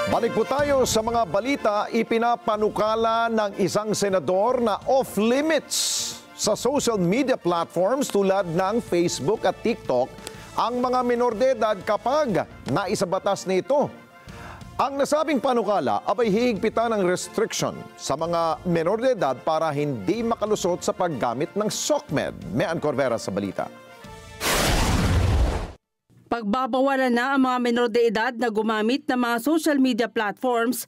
Balik po tayo sa mga balita. Ipinapanukala ng isang senador na off-limits sa social media platforms tulad ng Facebook at TikTok ang mga minor de edad kapag naisabatas nito. Ang nasabing panukala abay hihigpitan ng restriction sa mga minor de edad para hindi makalusot sa paggamit ng SOCMED. Mean Corvera sa balita. Pagbabawalan na ang mga menor de edad na gumamit ng mga social media platforms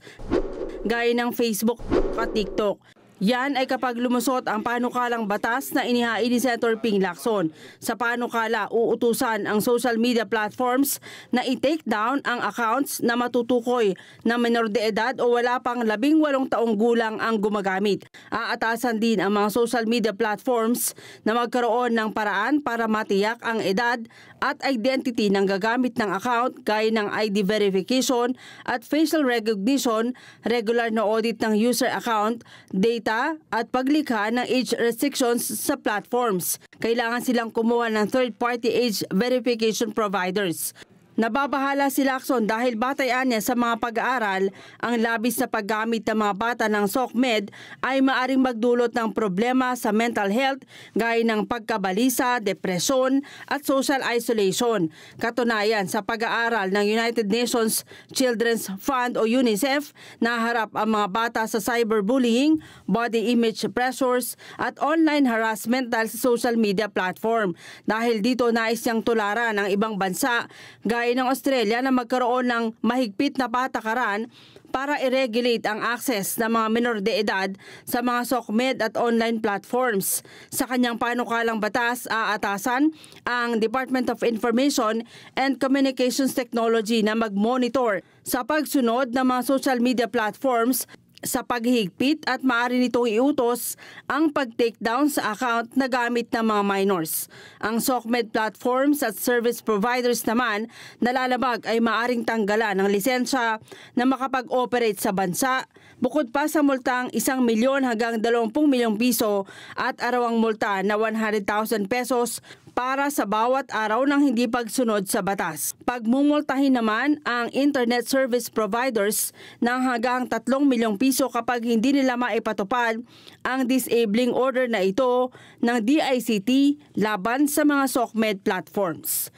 gaya ng Facebook at TikTok. Yan ay kapag lumusot ang panukalang batas na inihain ni Senator Ping Lacson. Sa panukala, uutusan ang social media platforms na i-take down ang accounts na matutukoy na menor de edad o wala pang 18 taong gulang ang gumagamit. Aatasan din ang mga social media platforms na magkaroon ng paraan para matiyak ang edad at identity ng gagamit ng account gaya ng ID verification at facial recognition, regular na audit ng user account, data at paglikha ng age restrictions sa platforms. Kailangan silang kumuha ng third-party age verification providers. Nababahala si Lacson dahil batayan niya sa mga pag-aaral, ang labis na paggamit ng mga bata ng SOCMED ay maaring magdulot ng problema sa mental health gaya ng pagkabalisa, depresyon at social isolation. Katunayan, sa pag-aaral ng United Nations Children's Fund o UNICEF, naharap ang mga bata sa cyberbullying, body image pressures at online harassment dahil sa social media platform. Dahil dito nais niyang tularan ng ibang bansa gaya ng Australia na magkaroon ng mahigpit na patakaran para i-regulate ang access ng mga minor de edad sa mga SOCMED at online platforms. Sa kanyang panukalang batas, aatasan ang Department of Information and Communications Technology na mag-monitor sa pagsunod ng mga social media platforms sa paghihigpit at maaari nitong iutos ang pag-takedown sa account na gamit ng mga minors. Ang SOCMED platforms at service providers naman na lalabag ay maaring tanggalan ng lisensya na makapag-operate sa bansa, bukod pa sa multang 1 milyon hanggang 20 milyong piso at arawang multa na 100,000 pesos para sa bawat araw ng hindi pagsunod sa batas. Pagmumultahin naman ang internet service providers ng hanggang 3 milyong piso kapag hindi nila maipatupad ang disabling order na ito ng DICT laban sa mga SOCMED platforms.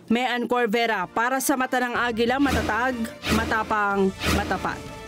Mean Corvera para sa Mata ng Agila, matatag, matapang, matapat.